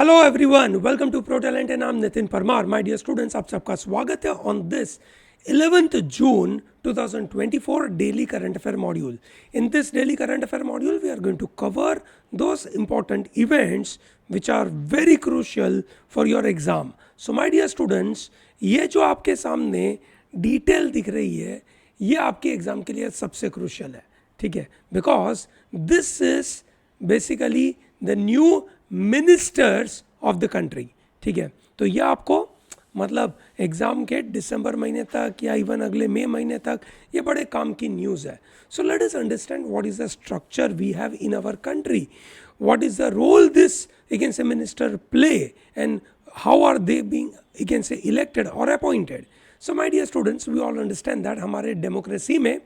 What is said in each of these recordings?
Hello everyone, welcome to pro talent and नाम Nitin Parmar. My dear students, आप सबका स्वागत है on this 11th June 2024 daily current affair module. In this daily current affair module, we are going to cover those important events which are very crucial for your exam. So my dear students, ये जो आपके सामने detail दिख रही है, ये आपके exam के लिए सबसे क्रूशियल है, ठीक है, because this is basically the new ministers of the country, ठीक है। तो ये आपको मतलब एग्जाम के दिसंबर महीने तक या इवन अगले मई महीने तक ये बड़े काम की न्यूज़ है। So let us understand what is the structure we have in our country, what is the role this again say minister play, and how are they being again say elected or appointed. So my dear students, we all understand that हमारे democracy में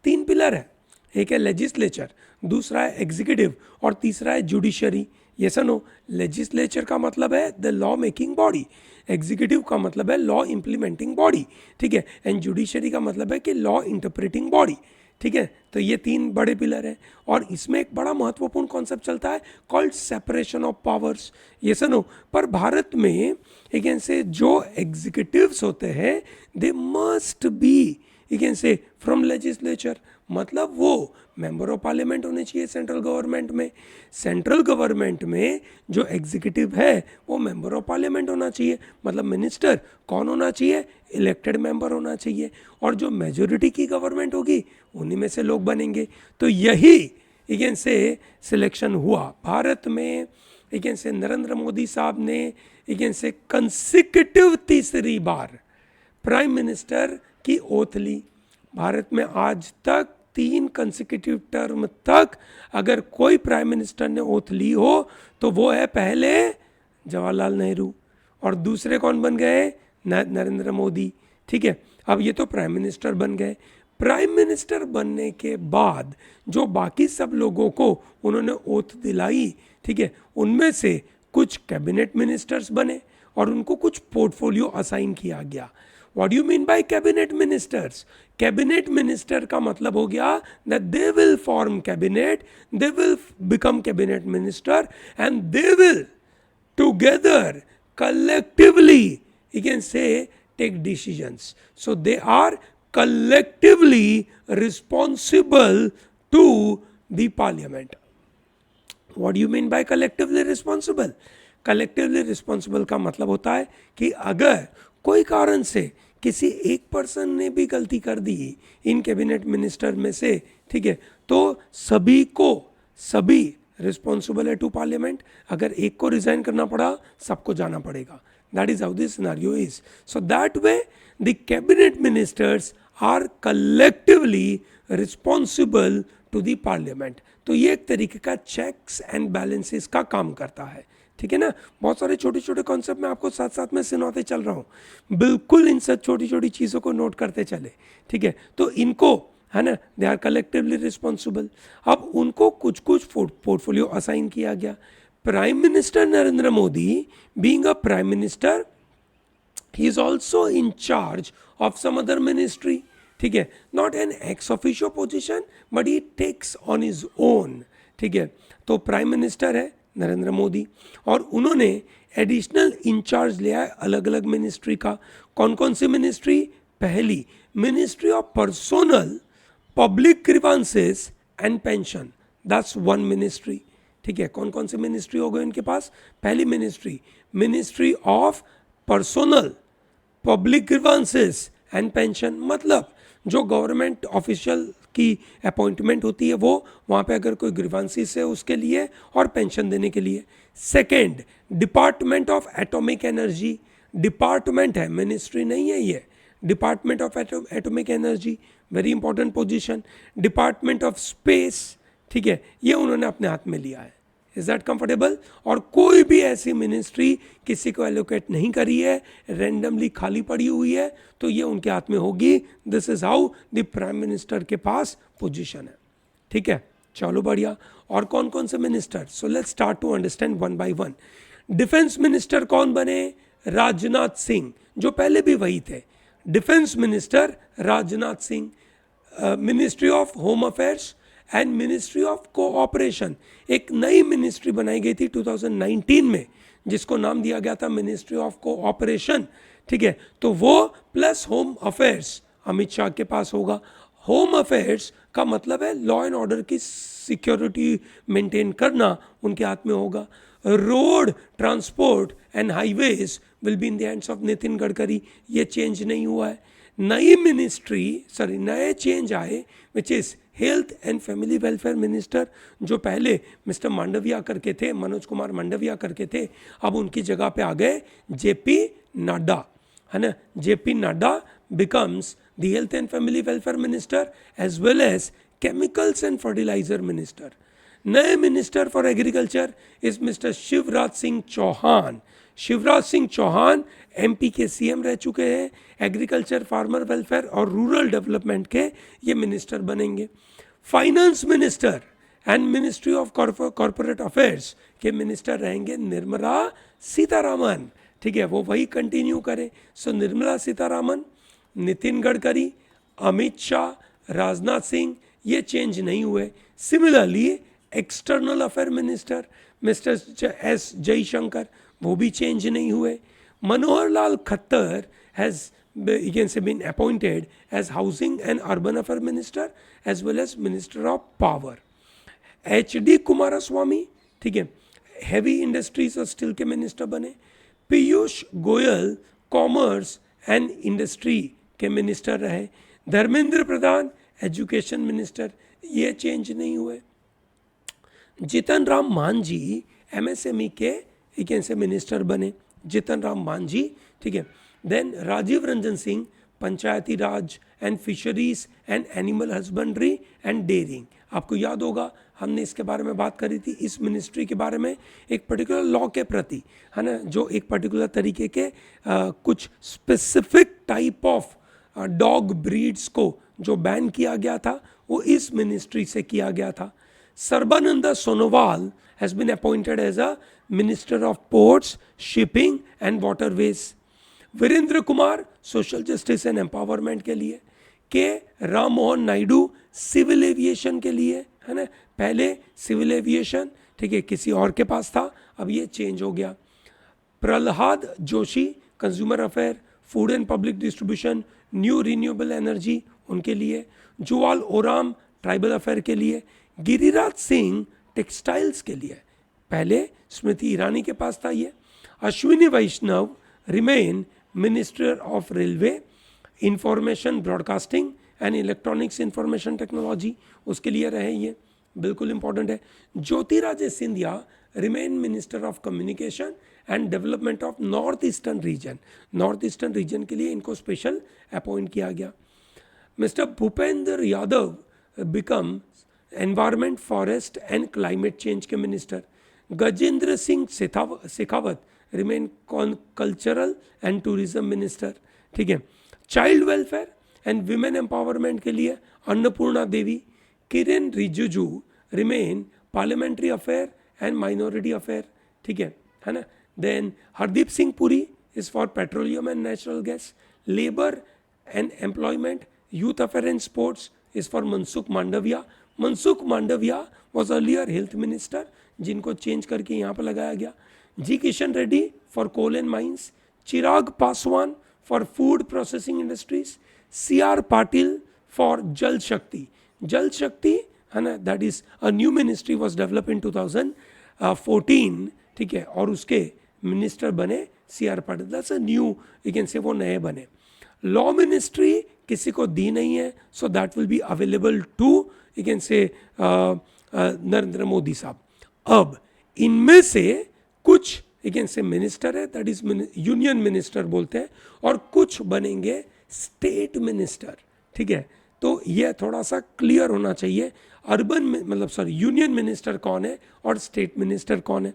तीन pillar है, एक है legislature, दूसरा है executive और तीसरा है जुडिशरी। ये सनो, लेजिस्लेचर का मतलब है the law making body, executive का मतलब है लॉ इंप्लीमेंटिंग बॉडी, ठीक है, एंड जुडिशरी का मतलब है कि लॉ इंटरप्रेटिंग बॉडी, ठीक है। तो ये तीन बड़े पिलर हैं और इसमें एक बड़ा महत्वपूर्ण कॉन्सेप्ट चलता है कॉल्ड सेपरेशन ऑफ पावर्स। ये सुनो, पर भारत में अगेन से जो एग्जीक्यूटिव्स होते हैं दे मस्ट बी अगेन से फ्रॉम लेजिस्लेचर, मतलब वो मेंबर ऑफ पार्लियामेंट होने चाहिए सेंट्रल गवर्नमेंट में। सेंट्रल गवर्नमेंट में जो एग्जीक्यूटिव है वो मेंबर ऑफ पार्लियामेंट होना चाहिए, मतलब मिनिस्टर कौन होना चाहिए, इलेक्टेड मेंबर होना चाहिए, और जो मेजोरिटी की गवर्नमेंट होगी उन्हीं में से लोग बनेंगे। तो यही अगेन से सिलेक्शन हुआ भारत में। अगेन से नरेंद्र मोदी साहब ने अगेन से कंसेक्यूटिव तीसरी बार प्राइम मिनिस्टर की ओथ ली। भारत में आज तक 3 कंसेक्यूटिव टर्म तक अगर कोई प्राइम मिनिस्टर ने ओथ ली हो तो वो है पहले जवाहरलाल नेहरू और दूसरे कौन बन गए, नरेंद्र मोदी, ठीक है। अब ये तो प्राइम मिनिस्टर बन गए। प्राइम मिनिस्टर बनने के बाद जो बाकी सब लोगों को उन्होंने ओथ दिलाई, ठीक है, उनमें से कुछ कैबिनेट मिनिस्टर्स बने और उनको कुछ पोर्टफोलियो असाइन किया गया। What do you mean by cabinet ministers? Cabinet minister का मतलब हो गया that they will form cabinet, they will become cabinet minister and they will together collectively, you can say, take decisions. So they are collectively responsible to the parliament. What do you mean by collectively responsible? Collectively responsible का मतलब होता है कि अगर कोई कारण से किसी एक पर्सन ने भी गलती कर दी इन कैबिनेट मिनिस्टर में से, ठीक है, तो सभी रिस्पॉन्सिबल है टू पार्लियामेंट। अगर एक को रिजाइन करना पड़ा सबको जाना पड़ेगा। That is how this scenario is. So that way the cabinet ministers are collectively responsible to the parliament. तो ये एक तरीके का चेक्स एंड बैलेंसेस का काम करता है, ठीक है ना। बहुत सारे छोटे छोटे कॉन्सेप्ट मैं आपको साथ साथ में सुनाते चल रहा हूँ, बिल्कुल इन सब छोटी छोटी चीज़ों को नोट करते चले, ठीक है। तो इनको है ना, दे आर कलेक्टिवली रिस्पॉन्सिबल। अब उनको कुछ कुछ पोर्टफोलियो असाइन किया गया। Prime minister Narendra Modi being a prime minister, he is also in charge of some other ministry, ठीक है, not an ex officio position but he takes on his own, ठीक है। तो प्राइम मिनिस्टर है नरेंद्र मोदी और उन्होंने एडिशनल इंचार्ज लिया है अलग अलग मिनिस्ट्री का। कौन कौन सी मिनिस्ट्री? पहली, ministry of personnel public grievances and pension, that's one ministry, ठीक है। कौन कौन सी मिनिस्ट्री हो गई इनके पास? पहली ministry, ministry of personnel public grievances and pension, मतलब जो गवर्नमेंट ऑफिशियल की अपॉइंटमेंट होती है वो वहाँ पे अगर कोई ग्रीवांसीस है उसके लिए और पेंशन देने के लिए। Second, department of atomic energy, department है, मिनिस्ट्री नहीं है ये, department of atomic energy, very important position. Department of space, ठीक है, ये उन्होंने अपने हाथ में लिया है। Is that comfortable? और कोई भी ऐसी मिनिस्ट्री किसी को एलोकेट नहीं करी है, रैंडमली खाली पड़ी हुई है, तो ये उनके हाथ में होगी। This is how the prime minister के पास पोजीशन है, ठीक है। चलो बढ़िया। और कौन कौन से minister? So let's start to understand one by one. Defence minister कौन बने? राजनाथ सिंह, जो पहले भी वही थे। Defence minister Rajnath Singh. Ministry of home affairs and ministry of cooperation, एक नई मिनिस्ट्री बनाई गई थी 2019 में जिसको नाम दिया गया था मिनिस्ट्री ऑफ कोऑपरेशन, ठीक है, तो वो plus home affairs Amit Shah के पास होगा। होम अफेयर्स का मतलब है लॉ एंड ऑर्डर की सिक्योरिटी मेंटेन करना उनके हाथ में होगा। Road transport and highways will be in the hands of Nitin Gadkari, ये चेंज नहीं हुआ है। नई मिनिस्ट्री नए चेंज आए which is health and family welfare minister, जो पहले मिस्टर मांडविया करके थे, मनोज कुमार मांडविया करके थे, अब उनकी जगह पे आ गए जेपी नड्डा, है ना। JP Nadda becomes the health and family welfare minister as well as chemicals and fertiliser minister. नए minister for agriculture is mister Shivraj Singh Chouhan. Shivraj Singh Chouhan MP के सीएम रह चुके हैं, एग्रीकल्चर, फार्मर वेलफेयर और रूरल डेवलपमेंट के ये मिनिस्टर बनेंगे। Finance minister and ministry of corporate affairs के मिनिस्टर रहेंगे निर्मला सीतारामन, ठीक है, वो वही कंटिन्यू करें। सो निर्मला सीतारामन, नितिन गडकरी, अमित शाह, राजनाथ सिंह, ये चेंज नहीं हुए। Similarly external affair minister mister S Jaishankar, वो भी चेंज नहीं हुए। Manohar Lal Khattar has been appointed as housing and urban affair minister as well as minister of power. HD Kumaraswamy, ठीक है, हैवी इंडस्ट्रीज और स्टील के मिनिस्टर बने। Piyush Goyal commerce and industry के मिनिस्टर रहे। धर्मेंद्र प्रधान एजुकेशन मिनिस्टर, ये चेंज नहीं हुए। जितन राम मांझी एमएसएमई के से मिनिस्टर बने, जितन राम मांझी, ठीक है। Then Rajiv Ranjan Singh Panchayati Raj and fisheries and animal husbandry and dairying, आपको याद होगा हमने इसके बारे में बात करी थी, इस मिनिस्ट्री के बारे में एक पर्टिकुलर लॉ के प्रति, है ना, जो एक पर्टिकुलर तरीके के कुछ specific type of dog breeds को जो बैन किया गया था वो इस मिनिस्ट्री से किया गया था। Sarbananda Sonowal has been appointed as a minister of ports, shipping and waterways. Virendra Kumar social justice and empowerment के लिए। K Ram Mohan Naidu civil aviation के लिए, है ना, पहले सिविल एविएशन, ठीक है, किसी और के पास था, अब ये चेंज हो गया। Prahlad Joshi consumer affair, food and public distribution, new renewable energy, उनके लिए। जुवाल ओराम ट्राइबल अफेयर के लिए। गिरिराज सिंह टेक्सटाइल्स के लिए, पहले स्मृति ईरानी के पास था ये। Ashwini Vaishnaw remain minister of railway, information broadcasting and electronics information technology, उसके लिए रहे, ये बिल्कुल इंपॉर्टेंट है। Jyotiraditya Scindia remain minister of communication and development of north eastern region, north eastern region के लिए इनको स्पेशल अपॉइंट किया गया। Mister Bhupender Yadav become environment, forest and climate change के minister. Gajendra Singh Shekhawat remain cultural and tourism minister, ठीक है। Child welfare and women empowerment के लिए Annapurna Devi. Kiren Rijiju remain parliamentary affair and minority affair, ठीक है ना। Then Hardeep Singh Puri is for petroleum and natural gas. Labour and employment, youth affair and sports is for Mansukh Mandaviya. Mansukh Mandaviya was earlier health minister, जिनको चेंज करके यहाँ पर लगाया गया। G Kishan Reddy for coal and mines. Chirag Paswan for food processing industries. C R Patil for Jal Shakti, जल शक्ति, है ना, that is a new ministry was develop in 2014, ठीक है, और उसके मिनिस्टर बने C R Patil, that's a new, you can say वो नए बने। लॉ मिनिस्ट्री किसी को दी नहीं है, so that will be available to, you can say, Narendra Modi साहब। अब इनमें से कुछ, यू कैन से, मिनिस्टर है, दैट इज यूनियन मिनिस्टर बोलते हैं, और कुछ बनेंगे स्टेट मिनिस्टर, ठीक है। तो ये थोड़ा सा क्लियर होना चाहिए, अर्बन मतलब सॉरी यूनियन मिनिस्टर कौन है और स्टेट मिनिस्टर कौन है।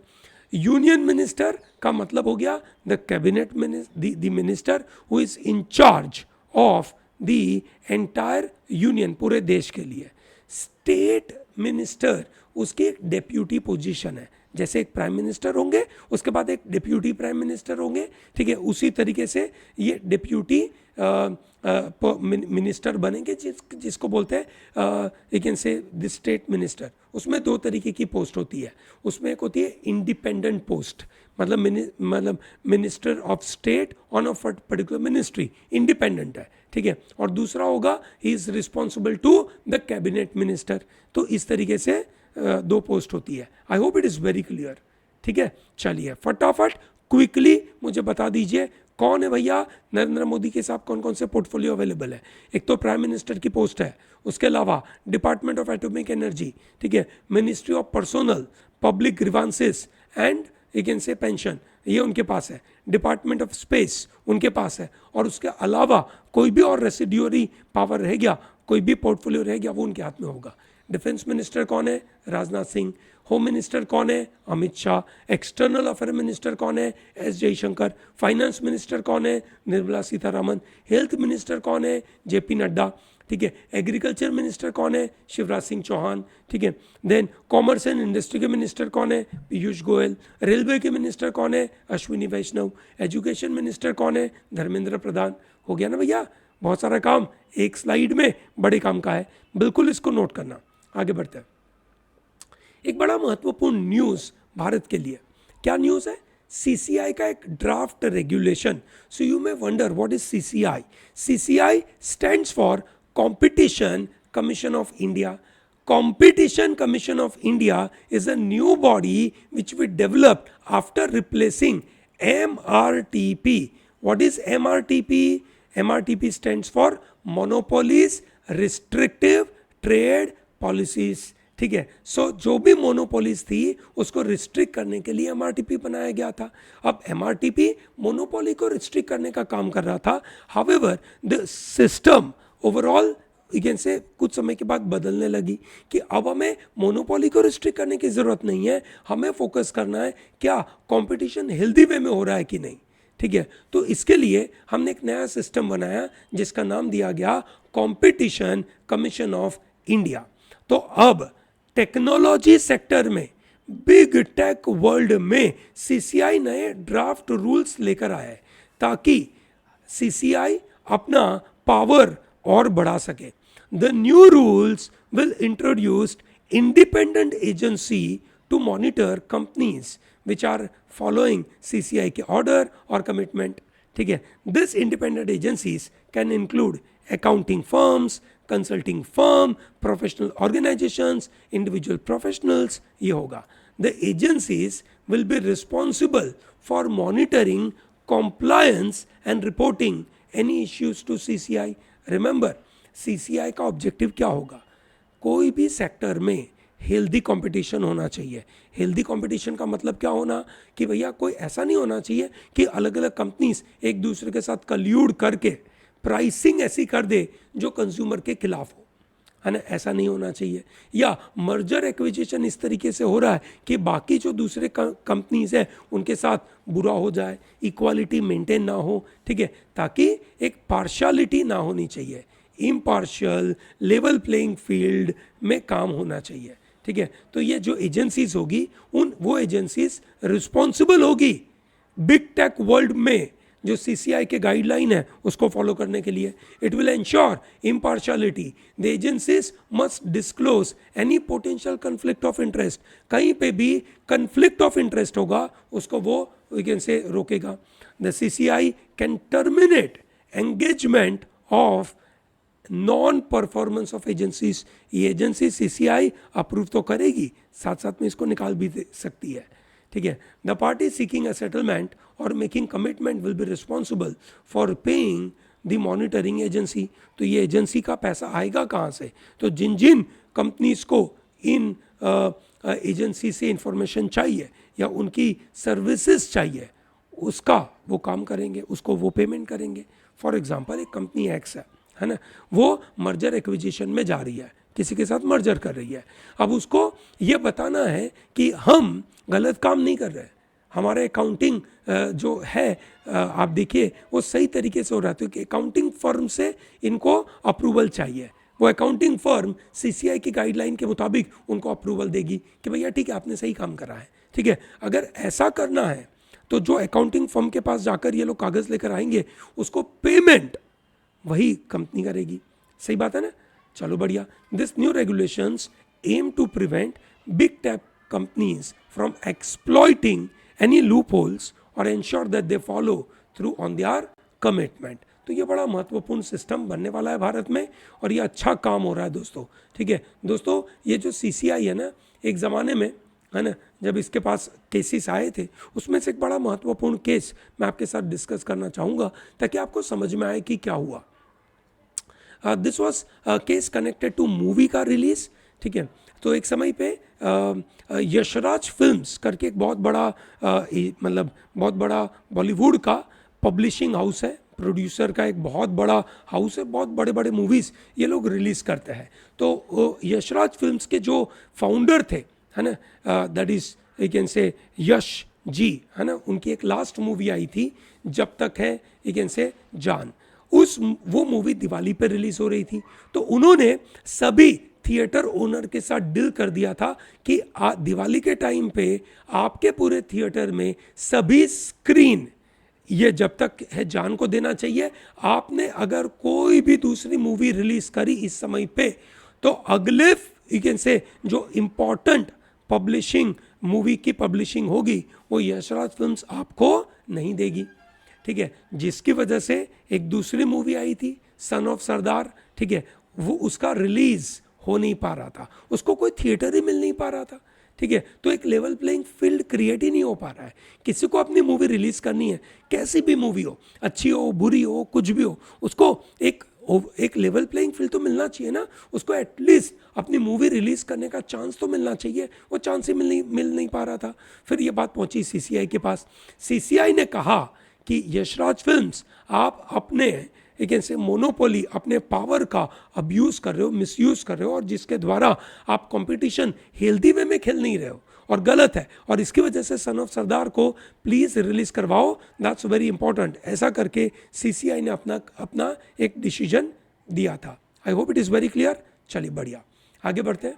यूनियन मिनिस्टर का मतलब हो गया the cabinet the minister who is in charge of the entire union, पूरे देश के लिए। स्टेट मिनिस्टर उसकी एक डेप्यूटी पोजीशन है, जैसे एक प्राइम मिनिस्टर होंगे, उसके बाद एक डिप्यूटी प्राइम मिनिस्टर होंगे, ठीक है, उसी तरीके से ये डिप्यूटी मिनिस्टर बनेंगे, जिसको बोलते हैं यू कैन से द स्टेट मिनिस्टर। उसमें दो तरीके की पोस्ट होती है। उसमें एक होती है इंडिपेंडेंट पोस्ट, मतलब minister of state on a particular ministry, independent है, ठीक है। और दूसरा होगा he is responsible to the cabinet minister. तो इस तरीके से दो पोस्ट होती है। I hope it is very clear, ठीक है। चलिए फटाफट क्विकली मुझे बता दीजिए कौन है भैया नरेंद्र मोदी के साथ कौन कौन से पोर्टफोलियो अवेलेबल है। एक तो प्राइम मिनिस्टर की पोस्ट है, उसके अलावा डिपार्टमेंट ऑफ एटॉमिक एनर्जी, ठीक है, ministry of personnel, public grievances and you can से पेंशन, ये उनके पास है। डिपार्टमेंट ऑफ स्पेस उनके पास है। और उसके अलावा कोई भी और रेसिड्यूरी पावर रह गया, कोई भी पोर्टफोलियो रह गया, वो उनके हाथ में होगा। डिफेंस मिनिस्टर कौन है? राजनाथ सिंह। होम मिनिस्टर कौन है? Amit Shah. External affair minister कौन है? एस जयशंकर। फाइनेंस मिनिस्टर कौन है? निर्मला सीतारामन। हेल्थ मिनिस्टर कौन है? जेपी नड्डा, ठीक है। एग्रीकल्चर मिनिस्टर कौन है? शिवराज सिंह चौहान, ठीक है। देन कॉमर्स एंड इंडस्ट्री के मिनिस्टर कौन है? पीयूष गोयल। रेलवे के मिनिस्टर कौन है? अश्विनी वैष्णव। एजुकेशन मिनिस्टर कौन है? धर्मेंद्र प्रधान। हो गया ना भैया, बहुत सारा काम एक स्लाइड में, बड़े काम का है, बिल्कुल इसको नोट करना। आगे बढ़ते हैं। एक बड़ा महत्वपूर्ण न्यूज भारत के लिए, क्या न्यूज है? सीसीआई का एक draft regulation. So you may wonder what is CCI. CCI stands for competition commission of India. Competition Commission of India is a new body which we developed after replacing MRTP. What is MRTP? MRTP stands for Monopolies Restrictive Trade Policies. ठीक है। सो जो भी monopolies थी उसको restrict करने के लिए MRTP बनाया गया था। अब एमआरटीपी मोनोपोली को रिस्ट्रिक्ट करने का काम कर रहा था। हाउएवर द सिस्टम ओवरऑल से कुछ समय के बाद बदलने लगी कि अब हमें मोनोपोली को रिस्ट्रिक्ट करने की जरूरत नहीं है, हमें फोकस करना है क्या कंपटीशन हेल्दी वे में हो रहा है कि नहीं, ठीक है। तो इसके लिए हमने एक नया सिस्टम बनाया जिसका नाम दिया गया कंपटीशन कमीशन ऑफ इंडिया। तो अब टेक्नोलॉजी सेक्टर में, बिग टेक वर्ल्ड में सीसीआई नए ड्राफ्ट रूल्स लेकर आया है ताकि सीसीआई अपना पावर और बढ़ा सके। The new rules will introduce independent agency to monitor companies which are following CCI के order और commitment, ठीक है। This independent agencies can include accounting firms, consulting firm, professional organizations, individual professionals, ये होगा। The agencies will be responsible for monitoring compliance and reporting any issues to CCI. Remember, CCI का objective क्या होगा? कोई भी sector में healthy competition होना चाहिए। हेल्दी कंपटीशन का मतलब क्या होना कि भैया कोई ऐसा नहीं होना चाहिए कि अलग अलग कंपनीज एक दूसरे के साथ कल्यूड करके प्राइसिंग ऐसी कर दे जो कंज्यूमर के खिलाफ हो, है ना, ऐसा नहीं होना चाहिए। या मर्जर एक्विजिशन इस तरीके से हो रहा है कि बाकी जो दूसरे कंपनीज है उनके साथ बुरा हो जाए, इक्वालिटी मेंटेन ना हो, ठीक है, ताकि एक पार्शियलिटी ना होनी चाहिए, इम्पार्शियल लेवल प्लेइंग फील्ड में काम होना चाहिए, ठीक है। तो ये जो एजेंसीज होगी वो एजेंसीज रिस्पॉन्सिबल होगी बिग टेक वर्ल्ड में जो सीसीआई के गाइडलाइन है उसको फॉलो करने के लिए। It will ensure impartiality. The agencies must disclose any potential conflict of interest. कहीं पे भी कन्फ्लिक्ट ऑफ इंटरेस्ट होगा उसको वो से रोकेगा। The CCI can terminate engagement of non performance of agencies. ये एजेंसी सीसीआई अप्रूव तो करेगी, साथ साथ में इसको निकाल भी दे सकती है, ठीक है। The party seeking a settlement और making commitment will be responsible for paying the monitoring agency. तो ये एजेंसी का पैसा आएगा कहाँ से? तो जिन जिन कंपनीज को इन एजेंसी से इंफॉर्मेशन चाहिए या उनकी सर्विसेज चाहिए उसका वो काम करेंगे, उसको वो पेमेंट करेंगे। फॉर एग्जांपल एक कंपनी एक्स है ना, वो मर्जर एक्विजिशन में जा रही है, किसी के साथ मर्जर कर रही है। अब उसको ये बताना है कि हम गलत काम नहीं कर रहे, हमारे अकाउंटिंग जो है आप देखिए वो सही तरीके से हो रहा है। तो अकाउंटिंग फर्म से इनको अप्रूवल चाहिए, वो अकाउंटिंग फर्म सीसीआई की गाइडलाइन के मुताबिक उनको अप्रूवल देगी कि भैया ठीक है आपने सही काम करा है, ठीक है, अगर ऐसा करना है तो जो अकाउंटिंग फर्म के पास जाकर ये लोग कागज़ लेकर आएंगे, उसको पेमेंट वही कंपनी करेगी। सही बात है ना? चलो बढ़िया। This new regulations aim to prevent big tech companies from exploiting any loophole और ensure that they follow through on their commitment. तो ये बड़ा महत्वपूर्ण सिस्टम बनने वाला है भारत में, और ये अच्छा काम हो रहा है दोस्तों। ठीक है दोस्तों, ये जो सीसीआई है ना, एक ज़माने में है ना, जब इसके पास केसेस आए थे, उसमें से एक बड़ा महत्वपूर्ण केस मैं आपके साथ डिस्कस करना चाहूँगा ताकि आपको समझ में आए कि क्या हुआ। This was case connected to movie का रिलीज। ठीक है, तो एक समय पे यशराज फिल्म्स करके एक बहुत बड़ा मतलब बहुत बड़ा बॉलीवुड का पब्लिशिंग हाउस है, प्रोड्यूसर का एक बहुत बड़ा हाउस है, बहुत बड़े बड़े मूवीज़ ये लोग रिलीज़ करते हैं। तो यशराज फिल्म्स के जो फाउंडर थे, है ना, दैट इज़ यू कैन से यश जी, है ना, उनकी एक लास्ट मूवी आई थी जब तक है यू कैन से जान। वो मूवी दिवाली पर रिलीज हो रही थी, तो उन्होंने सभी थिएटर ओनर के साथ डील कर दिया था कि दिवाली के टाइम पे आपके पूरे थिएटर में सभी स्क्रीन ये जब तक है जान को देना चाहिए। आपने अगर कोई भी दूसरी मूवी रिलीज करी इस समय पे, तो अगले यू कैन से जो इम्पोर्टेंट पब्लिशिंग मूवी की पब्लिशिंग होगी वो यशराज फिल्म्स आपको नहीं देगी। ठीक है, जिसकी वजह से एक दूसरी मूवी आई थी सन ऑफ सरदार, ठीक है, वो उसका रिलीज हो नहीं पा रहा था, उसको कोई थिएटर ही मिल नहीं पा रहा था। ठीक है, तो एक लेवल प्लेइंग फील्ड क्रिएट ही नहीं हो पा रहा है। किसी को अपनी मूवी रिलीज करनी है, कैसी भी मूवी हो, अच्छी हो बुरी हो कुछ भी हो, उसको एक लेवल प्लेइंग फील्ड तो मिलना चाहिए ना, उसको एटलीस्ट अपनी मूवी रिलीज करने का चांस तो मिलना चाहिए। वो चांस ही मिल नहीं पा रहा था। फिर ये बात पहुंची सीसीआई के पास। सीसीआई ने कहा कि यशराज फिल्म्स आप अपने एक ऐसे मोनोपोली, अपने पावर का अब्यूज़ कर रहे हो, मिसयूज़ कर रहे हो, और जिसके द्वारा आप कंपटीशन हेल्दी वे में खेल नहीं रहे हो और गलत है, और इसकी वजह से सन ऑफ सरदार को प्लीज़ रिलीज करवाओ, दैट्स वेरी इंपॉर्टेंट। ऐसा करके सीसीआई ने अपना एक डिसीजन दिया था। आई hope it is very clear. चलिए बढ़िया, आगे बढ़ते हैं।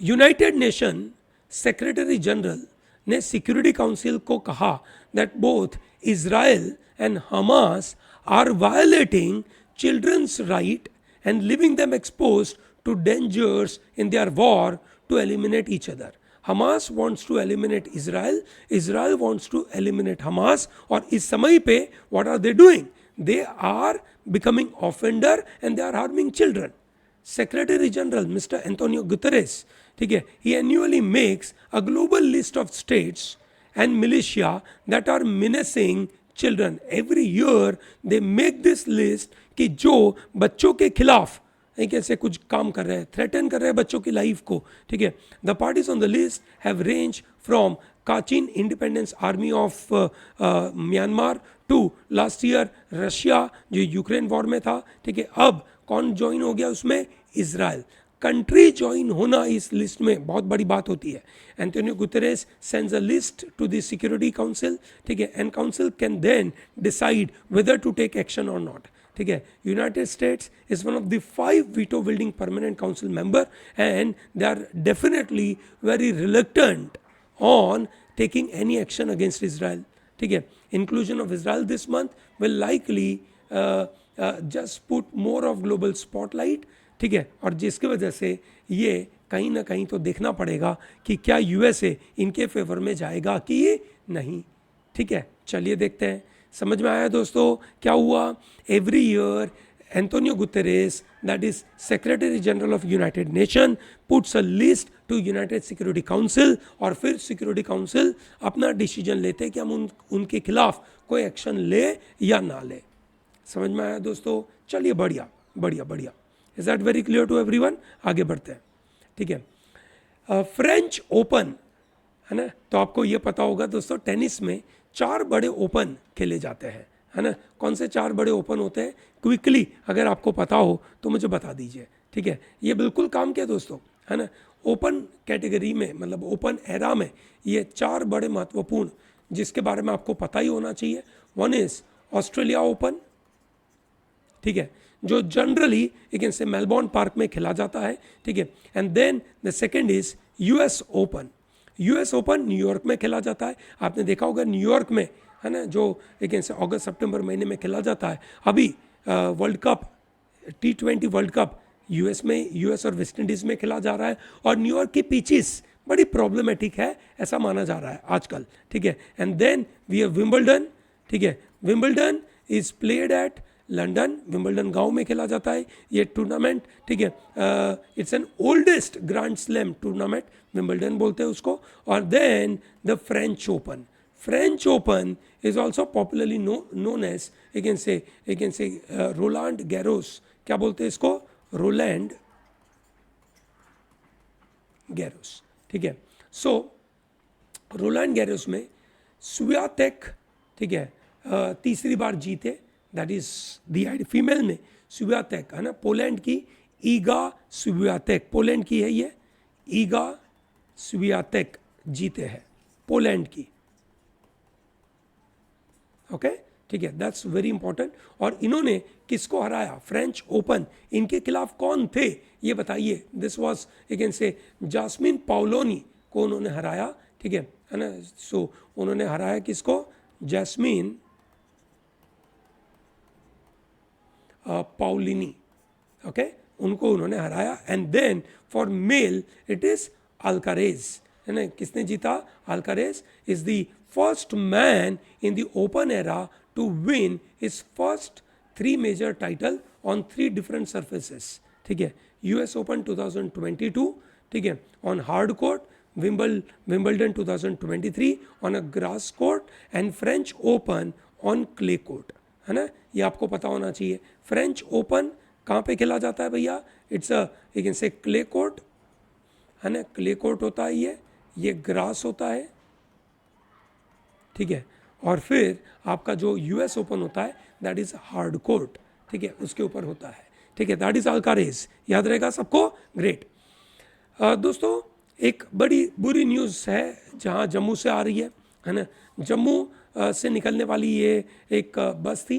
यूनाइटेड नेशन सेक्रेटरी जनरल ने सिक्योरिटी काउंसिल को कहा that both Israel and Hamas are violating children's right and leaving them exposed to dangers in their war to eliminate each other. Hamas wants to eliminate Israel, Israel wants to eliminate Hamas, और इस समय पे what are they doing? They are becoming offender and they are harming children. Secretary General Mr. Antonio Guterres, ठीक है, he annually makes a global list of states and militia that are menacing children. Every year they make this list कि जो बच्चों के खिलाफ कैसे कुछ काम कर रहे हैं, थ्रेटन कर रहे हैं बच्चों की लाइफ को। ठीक है, the parties on the list have range from Kachin independence army of Myanmar to last year Russia जो यूक्रेन वॉर में था। ठीक है, अब कौन ज्वाइन हो गया उसमें? इजराइल। कंट्री ज्वाइन होना इस लिस्ट में बहुत बड़ी बात होती है। Antonio Guterres sends a list to the security council, ठीक है, and council can then decide whether to take action और नॉट। ठीक है, United States is one of the 5 veto building permanent council member and they are definitely very reluctant on taking any action against Israel. ठीक है, inclusion of Israel this month will likely just put more of global spotlight. ठीक है, और जिसकी वजह से ये कहीं ना कहीं तो देखना पड़ेगा कि क्या यूएसए इनके फेवर में जाएगा कि नहीं। ठीक है, चलिए देखते हैं। समझ में आया दोस्तों क्या हुआ? Every year Antonio Guterres, that is Secretary General of United Nations, puts a list to United Security Council, और फिर Security Council अपना डिसीजन लेते हैं कि हम उनके खिलाफ कोई एक्शन ले या ना ले। समझ में आया दोस्तों? चलिए बढ़िया बढ़िया बढ़िया। Is that very clear to everyone? आगे बढ़ते हैं। ठीक है, फ्रेंच ओपन है ना, तो आपको ये पता होगा दोस्तों टेनिस में 4 बड़े ओपन खेले जाते हैं, है ना। कौन से 4 बड़े ओपन होते हैं? क्विकली अगर आपको पता हो तो मुझे बता दीजिए। ठीक है, ये बिल्कुल काम किया दोस्तों, है ना। ओपन कैटेगरी में मतलब ओपन एरा में ये 4 बड़े महत्वपूर्ण जिसके बारे में आपको पता ही होना चाहिए। वन इज ऑस्ट्रेलिया ओपन, ठीक है, जो जनरली एक से मेलबोर्न पार्क में खेला जाता है। ठीक है, and then the second is US Open. US Open New York में खेला जाता है, आपने देखा होगा न्यूयॉर्क में, है ना, जो अगेंस्ट अगस्त सितंबर महीने में खेला जाता है। अभी world cup T20 world cup US में, यूएस और वेस्ट इंडीज में खेला जा रहा है, और न्यूयॉर्क की पिचेस बड़ी प्रॉब्लमेटिक है ऐसा माना जा रहा है आजकल, ठीक है। And then we have Wimbledon, ठीक है, Wimbledon is played at London, Wimbledon गांव में खेला जाता है ये टूर्नामेंट, ठीक है। It's an oldest grand slam tournament, Wimbledon बोलते हैं उसको। और then the French Open, French Open is also popularly known as, you can say Roland Garros, क्या बोलते हैं इसको, रोलैंड गैरोस, ठीक है। सो रोलैंड गैरोस में स्वियातेक, ठीक है, तीसरी बार जीते, that is the idea. Female में स्वियातेक, है ना, पोलैंड की ईगा स्वियातेक, पोलैंड की है ये, ईगा स्वियातेक जीते हैं पोलैंड की, ओके, ठीक है, दैट्स वेरी इंपॉर्टेंट। और इन्होंने किसको हराया, फ्रेंच ओपन, इनके खिलाफ कौन थे ये बताइए। दिस वाज यू से जास्मिन पाउलोनी को उन्होंने हराया, ठीक है ना। सो उन्होंने हराया किसको, जैस्मिन पाउलिनी, ओके, उनको उन्होंने हराया। And then for male it is Alcaraz, है ना, किसने जीता, Alcaraz is the first man in the open era to win his first 3 major title on 3 different surfaces, ठीक है। यूएस ओपन 2022, ठीक है, on hard court, Wimbledon 2023 on a grass court, and French Open on clay court, है ना, ये आपको पता होना चाहिए। फ्रेंच ओपन कहाँ पे खेला जाता है भैया, इट्स अ यू कैन से क्ले कोर्ट, है ना, क्ले कोर्ट होता है ये ग्रास होता है, ठीक है। और फिर आपका जो यूएस ओपन होता है दैट इज हार्ड कोर्ट, ठीक है, उसके ऊपर होता है, ठीक है, दैट इज अल्कारेज, याद रहेगा सबको, ग्रेट। दोस्तों एक बड़ी बुरी न्यूज़ है जहाँ जम्मू से आ रही है ना, जम्मू से निकलने वाली ये एक बस थी,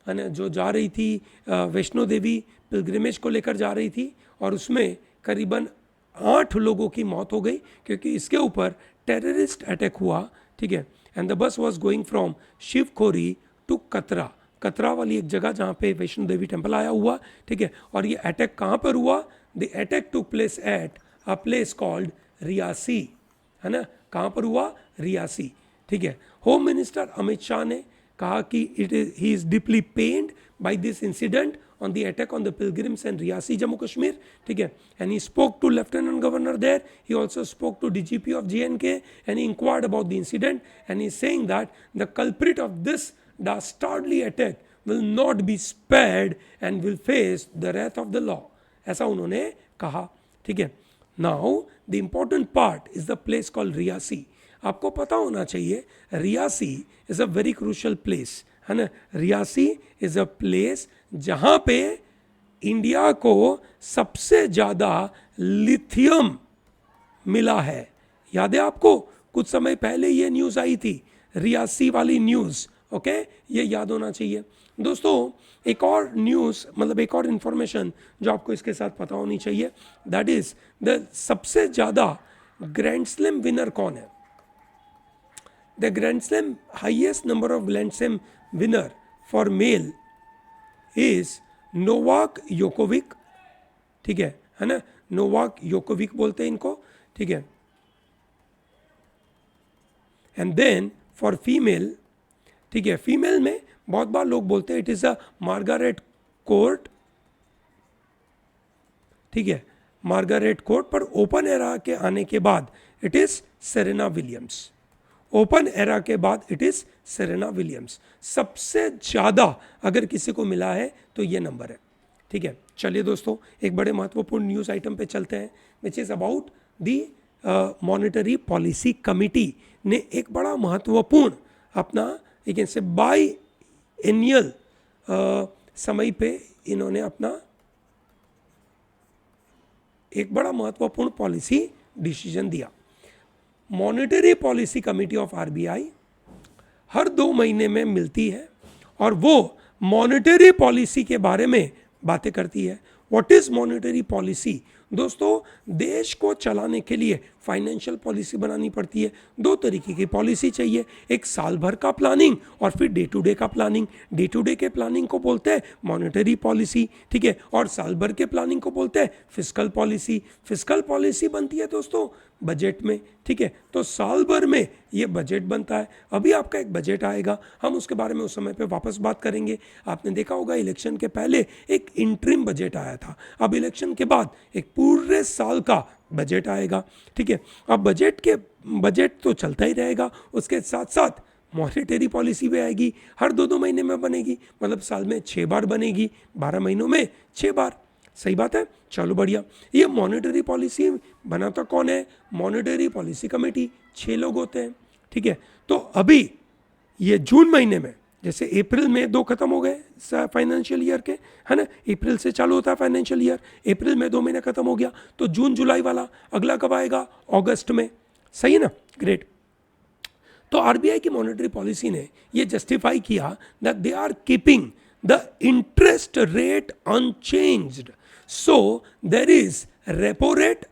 है ना, जो जा रही थी वैष्णो देवी पिलग्रिमेज को लेकर जा रही थी, और उसमें करीबन 8 लोगों की मौत हो गई क्योंकि इसके ऊपर टेररिस्ट अटैक हुआ, ठीक है। And the bus was going from Shivkhori to Katra, Katra वाली एक जगह जहाँ पे वैष्णो देवी टेम्पल आया हुआ, ठीक है। और ये अटैक कहाँ पर हुआ, the attack took place at a place called Reasi, है ना, कहाँ पर हुआ, रियासी, ठीक है। होम मिनिस्टर अमित शाह ने कहा कि he is deeply pained by this incident on the attack on the pilgrims and Riyasi, Jammu Kashmir, ठीक है। And he spoke to Lieutenant Governor there. He also spoke to DGP of JNK and he inquired about the incident. And he's saying that the culprit of this dastardly attack will not be spared and will face the wrath of the law. ऐसा उन्होंने कहा, ठीक है। Now the important part is the place called Riyasi. आपको पता होना चाहिए Reasi is a very crucial place, है ना। रियासी इज अ प्लेस जहाँ पे इंडिया को सबसे ज़्यादा लिथियम मिला है, याद है आपको, कुछ समय पहले ये न्यूज़ आई थी, रियासी वाली न्यूज़, ओके, ये याद होना चाहिए। दोस्तों एक और न्यूज़, मतलब एक और इन्फॉर्मेशन जो आपको इसके साथ पता होनी चाहिए, दैट इज द सबसे ज़्यादा ग्रैंड स्लैम विनर कौन है। The Grand Slam highest number of Grand Slam winner for male is Novak Djokovic, ठीक है ना, नोवाक योकोविक बोलते हैं इनको, ठीक है। एंड देन फॉर फीमेल, ठीक है, फीमेल में बहुत बार लोग बोलते हैं it is a Margaret court, ठीक है, मार्गारेट कोर्ट, पर ओपन एरा के आने के बाद it is Serena Williams, open era के बाद इट इज सेरेना विलियम्स। सबसे ज़्यादा अगर किसी को मिला है तो ये नंबर है, ठीक है। चलिए दोस्तों एक बड़े महत्वपूर्ण न्यूज़ आइटम पे चलते हैं, which is about the monetary policy committee ने एक बड़ा महत्वपूर्ण अपना एक ऐसे बाई एनियल समय पे इन्होंने अपना एक बड़ा महत्वपूर्ण पॉलिसी डिसीजन दिया। Monetary policy committee of RBI हर 2 महीने में मिलती है और वो मॉनेटरी पॉलिसी के बारे में बातें करती है। What is monetary policy? दोस्तों देश को चलाने के लिए फाइनेंशियल पॉलिसी बनानी पड़ती है। दो तरीके की पॉलिसी चाहिए, एक साल भर का प्लानिंग और फिर डे टू डे का प्लानिंग। डे टू डे के प्लानिंग को बोलते हैं मॉनेटरी पॉलिसी, ठीक है, और साल भर के प्लानिंग को बोलते हैं फिस्कल पॉलिसी। फिस्कल पॉलिसी बनती है दोस्तों बजट में, ठीक है, तो साल भर में ये बजट बनता है। अभी आपका एक बजट आएगा, हम उसके बारे में उस समय पे वापस बात करेंगे। आपने देखा होगा इलेक्शन के पहले एक इंटरिम बजट आया था, अब इलेक्शन के बाद एक पूरे साल का बजट आएगा, ठीक है। अब बजट तो चलता ही रहेगा, उसके साथ साथ मॉनेटरी पॉलिसी भी आएगी, हर 2-2 महीने में बनेगी, मतलब साल में 6 बार बनेगी, 12 महीनों में 6 बार। सही बात है, चलो बढ़िया। ये मॉनेटरी पॉलिसी बनाता कौन है? मॉनेटरी पॉलिसी कमेटी, 6 लोग होते हैं, ठीक है। तो अभी ये जून महीने में, जैसे अप्रैल में 2 खत्म हो गए फाइनेंशियल ईयर के, है ना, अप्रैल से चालू होता है फाइनेंशियल ईयर, अप्रैल में 2 महीने खत्म हो गया, तो जून जुलाई वाला अगला कब आएगा? अगस्त में। सही है ना, ग्रेट। तो आरबीआई की मॉनेटरी पॉलिसी ने ये जस्टिफाई किया that they are keeping the interest rate unchanged, so there is repo rate,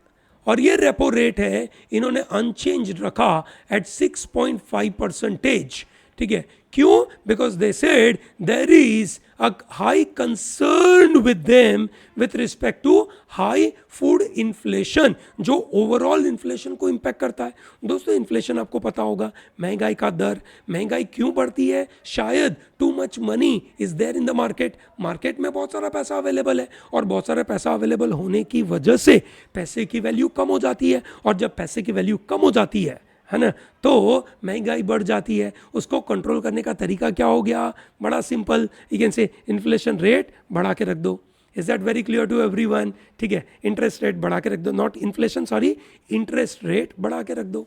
और ये रेपो रेट है इन्होंने अनचेंज रखा एट 6.5%, ठीक है। क्यों? Because they said there is a high concern with them with respect to high food inflation, जो overall inflation को इंपैक्ट करता है। दोस्तों इन्फ्लेशन आपको पता होगा, महंगाई का दर। महंगाई क्यों बढ़ती है? शायद too much money is there in the market, market में बहुत सारा पैसा अवेलेबल है, और बहुत सारा पैसा अवेलेबल होने की वजह से पैसे की वैल्यू कम हो जाती है, और जब पैसे की वैल्यू कम हो जाती है ना, तो महंगाई बढ़ जाती है। उसको कंट्रोल करने का तरीका क्या हो गया? बड़ा simple, you can say inflation rate बढ़ा के रख दो। Is that very clear to everyone? ठीक है, इंटरेस्ट रेट बढ़ा के रख दो, not inflation, sorry, interest rate बढ़ा के रख दो।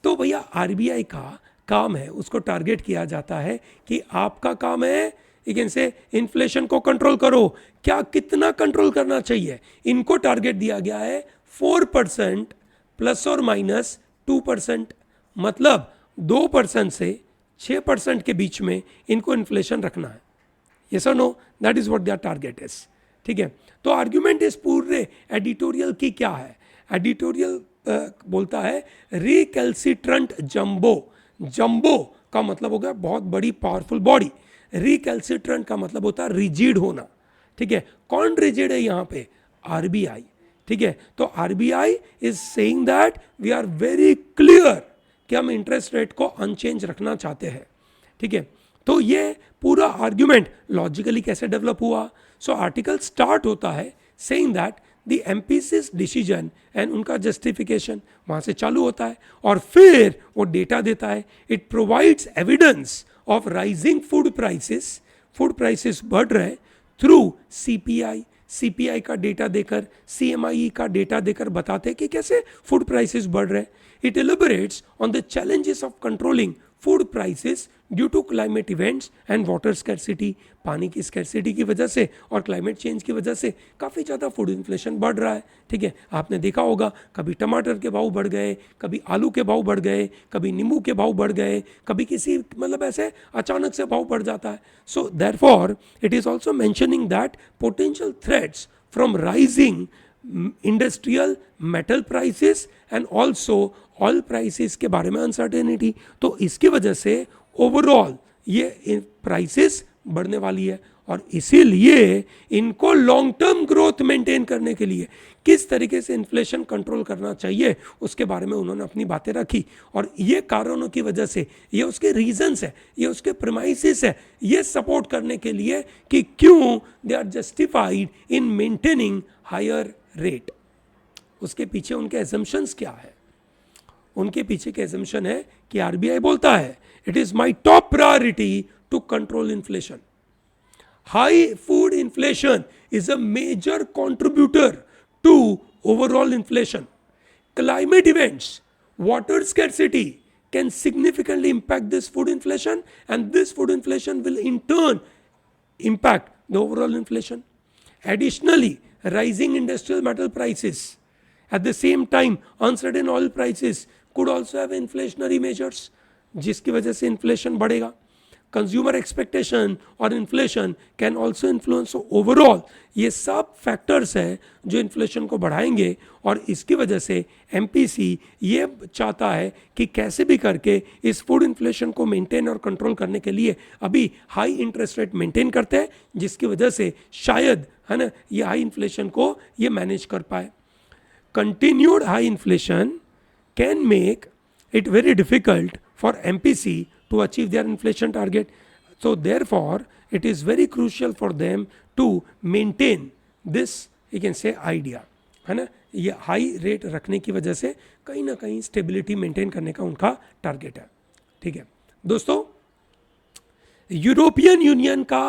तो भैया आरबीआई का काम है, उसको टारगेट किया जाता है कि आपका काम है यू कैन से इन्फ्लेशन को कंट्रोल करो। क्या कितना कंट्रोल करना चाहिए? इनको टारगेट दिया गया है 4% प्लस और माइनस 2%, मतलब 2% से 6% के बीच में इनको इन्फ्लेशन रखना है। यस और no? That is what their target is, ठीक है। तो आर्ग्यूमेंट इस पूरे एडिटोरियल की क्या है? एडिटोरियल बोलता है रिकैल्सिट्रंट जंबो। जंबो का मतलब हो गया बहुत बड़ी पावरफुल बॉडी, रिकैल्सिट्रंट का मतलब होता है रिजिड होना, ठीक है। कौन रिजिड है यहाँ पे? आरबीआई, ठीक है। तो RBI is saying that we are very clear कि हम इंटरेस्ट रेट को अनचेंज रखना चाहते हैं, ठीक है। तो ये पूरा आर्ग्यूमेंट लॉजिकली कैसे डेवलप हुआ? सो आर्टिकल स्टार्ट होता है saying that the MPC's decision and उनका जस्टिफिकेशन वहां से चालू होता है, और फिर वो डेटा देता है। It provides evidence of rising food prices बढ़ रहे थ्रू सीपीआई। सीपीआई का डेटा देकर, सीएमआई का डेटा देकर बताते हैं कि कैसे फूड प्राइसेस बढ़ रहे हैं। It elaborates on the challenges of controlling food prices due to climate events and water scarcity. पानी की स्कैर्सिटी की वजह से और क्लाइमेट चेंज की वजह से काफ़ी ज़्यादा फूड इन्फ्लेशन बढ़ रहा है, ठीक है। आपने देखा होगा कभी टमाटर के भाव बढ़ गए, कभी आलू के भाव बढ़ गए, कभी नींबू के भाव बढ़ गए, कभी किसी मतलब ऐसे अचानक से भाव बढ़ जाता है। So therefore it is also mentioning that potential threats from rising industrial metal prices and also oil prices के बारे में अनसर्टेनिटी। तो इसकी वजह से ओवरऑल ये प्राइसेस बढ़ने वाली है, और इसीलिए इनको लॉन्ग टर्म ग्रोथ मेंटेन करने के लिए किस तरीके से इन्फ्लेशन कंट्रोल करना चाहिए उसके बारे में उन्होंने अपनी बातें रखी। और ये कारणों की वजह से, ये उसके रीजंस है, ये उसके प्रेमाइसिस है, ये सपोर्ट करने के लिए कि क्यों they are justified in maintaining higher rate. उसके पीछे उनके एजम्पशंस क्या है? उनके पीछे के एजम्पशन है कि आरबीआई बोलता है it is my top priority to control inflation. High food inflation is a major contributor to overall inflation. Climate events, water scarcity can significantly impact this food inflation, and this food inflation will in turn impact the overall inflation. Additionally, rising industrial metal prices, at the same time uncertain oil prices could also have inflationary measures, जिसकी वजह से inflation बढ़ेगा। Consumer expectation और inflation can also influence overall. ये सब factors है जो inflation को बढ़ाएंगे और इसकी वजह से एमपीसी ये चाहता है कि कैसे भी करके इस फूड इन्फ्लेशन को मेंटेन और कंट्रोल करने के लिए अभी हाई इंटरेस्ट रेट मेंटेन करते हैं, जिसकी वजह से शायद है ना ये हाई इन्फ्लेशन को ये मैनेज कर पाए। Continued high inflation can make it very difficult for MPC to achieve their inflation target. So therefore it is very crucial for them to maintain this, you can say, idea, है ना। ये high rate रखने की वजह से कहीं ना कहीं स्टेबिलिटी मेंटेन करने का उनका टारगेट है। ठीक है दोस्तों, यूरोपियन यूनियन का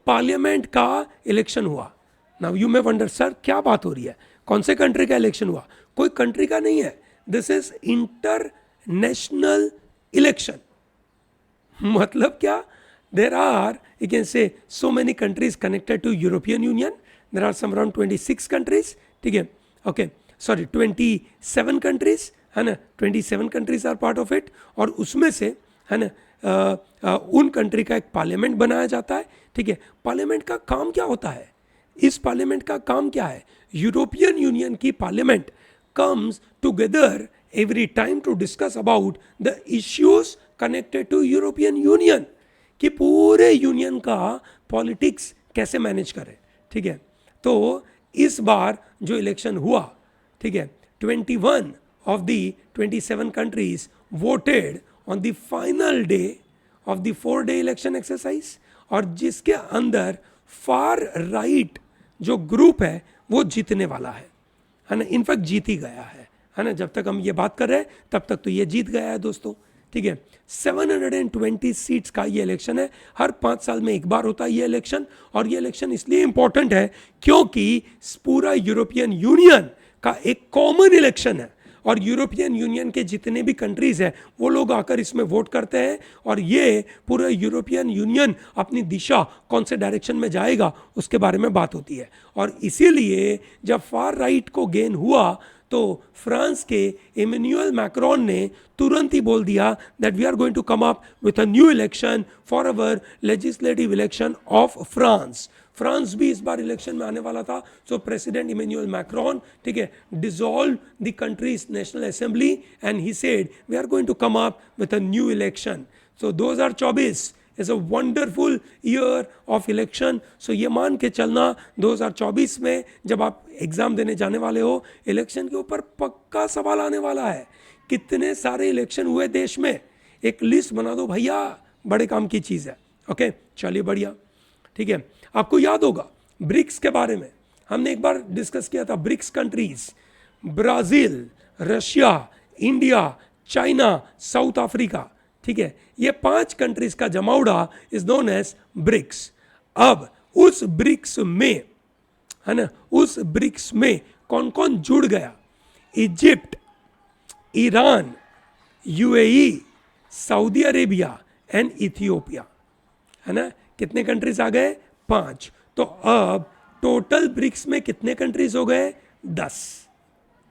पार्लियामेंट का इलेक्शन हुआ। Now you may wonder sir क्या बात हो रही है, कौन से कंट्री का इलेक्शन हुआ? कोई कंट्री का नहीं है, दिस इज इंटरनेशनल इलेक्शन। मतलब क्या? There are, you can say, so many countries connected to European Union. There are some around 26 countries, ठीक है, ओके सॉरी 27 कंट्रीज, है ना, 27 countries are part of it. और उसमें से है ना उन कंट्री का एक पार्लियामेंट बनाया जाता है। ठीक है, पार्लियामेंट का काम क्या होता है? इस पार्लियामेंट का काम क्या है? यूरोपियन यूनियन की parliament comes together every time to discuss about the issues connected to European Union, कि पूरे यूनियन का पॉलिटिक्स कैसे मैनेज करें। ठीक है, तो इस बार जो इलेक्शन हुआ, ठीक है, 21 of the 27 countries voted on the final day of the 4-day election exercise, और जिसके अंदर फार राइट जो ग्रुप है वो जीतने वाला है ना, इनफैक्ट जीत ही गया है ना। जब तक हम ये बात कर रहे हैं तब तक तो ये जीत गया है दोस्तों। ठीक है, 720 सीट्स का ये इलेक्शन है। हर 5 साल में एक बार होता है ये इलेक्शन, और ये इलेक्शन इसलिए इंपॉर्टेंट है क्योंकि पूरा यूरोपियन यूनियन का एक कॉमन इलेक्शन है, और यूरोपियन यूनियन के जितने भी कंट्रीज हैं वो लोग आकर इसमें वोट करते हैं, और ये पूरा यूरोपियन यूनियन अपनी दिशा कौन से डायरेक्शन में जाएगा उसके बारे में बात होती है। और इसीलिए जब फार राइट को गेन हुआ तो फ्रांस के इमैनुअल मैक्रोन ने तुरंत ही बोल दिया that we are going to come up with a new election for our legislative election of France. France भी इस बार इलेक्शन में आने वाला था, सो प्रेसिडेंट इमैनुअल मैक्रोन, ठीक है, dissolve the country's national assembly and he said we are going to come up with a new election. So 2024 is a wonderful year of election. So ये मान के चलना 2024 में जब आप एग्जाम देने जाने वाले हो, इलेक्शन के ऊपर पक्का सवाल आने वाला है। कितने सारे इलेक्शन हुए देश में, एक लिस्ट बना दो भैया, बड़े काम की चीज़ है। ओके, चलिए बढ़िया, ठीक है। आपको याद होगा ब्रिक्स के बारे में हमने एक बार डिस्कस किया था। BRICS countries, Brazil, Russia, India, China, South Africa, ठीक है, ये 5 कंट्रीज का जमावड़ा इज नोन एज ब्रिक्स। अब उस ब्रिक्स में, है ना, उस ब्रिक्स में कौन कौन जुड़ गया? Egypt, Iran, UAE, Saudi Arabia and Ethiopia, है ना। कितने कंट्रीज आ गए? 5। तो अब टोटल ब्रिक्स में कितने कंट्रीज हो गए? 10,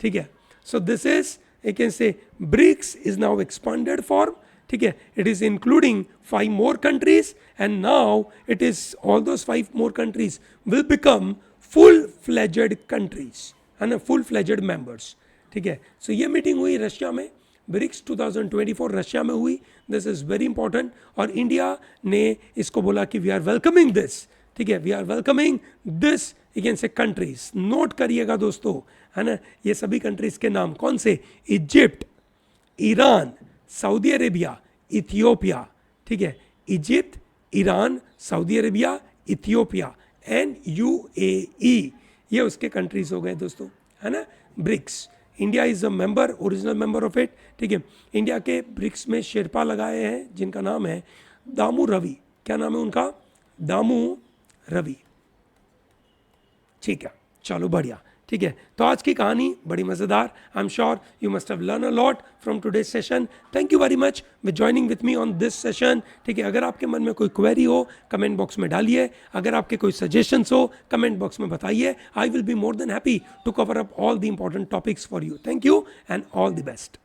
ठीक है। So this is, you can say, BRICS is now expanded form, ठीक है। It is including 5 more countries, and now it is all those 5 more countries will become full fledged countries, है ना, फुल फ्लेजेड मेंबर्स, ठीक है। सो ये meeting हुई Russia में, BRICS 2024 Russia में हुई। दिस इज वेरी इंपॉर्टेंट, और इंडिया ने इसको बोला कि वी आर वेलकमिंग दिस, ठीक है, we are welcoming this, you can say, countries. Note करिएगा दोस्तों, है ना, ये सभी कंट्रीज के नाम कौन से? Egypt, Iran, Saudi Arabia, Ethiopia, ठीक है। Egypt, Iran, Saudi Arabia, Ethiopia and UAE, ये उसके कंट्रीज हो गए दोस्तों, है ना, BRICS. India is a member, original member of it, ठीक है। इंडिया के ब्रिक्स में शेरपा लगाए हैं जिनका नाम है दामू रवि। क्या नाम है उनका? दामू रवि, ठीक है। चलो बढ़िया, ठीक है। तो आज की कहानी बड़ी मज़ेदार। I am sure you must have learn a lot from today's session. Thank you very much with joining with me on this session, ठीक है। अगर आपके मन में कोई क्वेरी हो कमेंट बॉक्स में डालिए, अगर आपके कोई सजेशंस हो कमेंट बॉक्स में बताइए। I will be more than happy to cover up all the important topics for you. Thank you and all the best.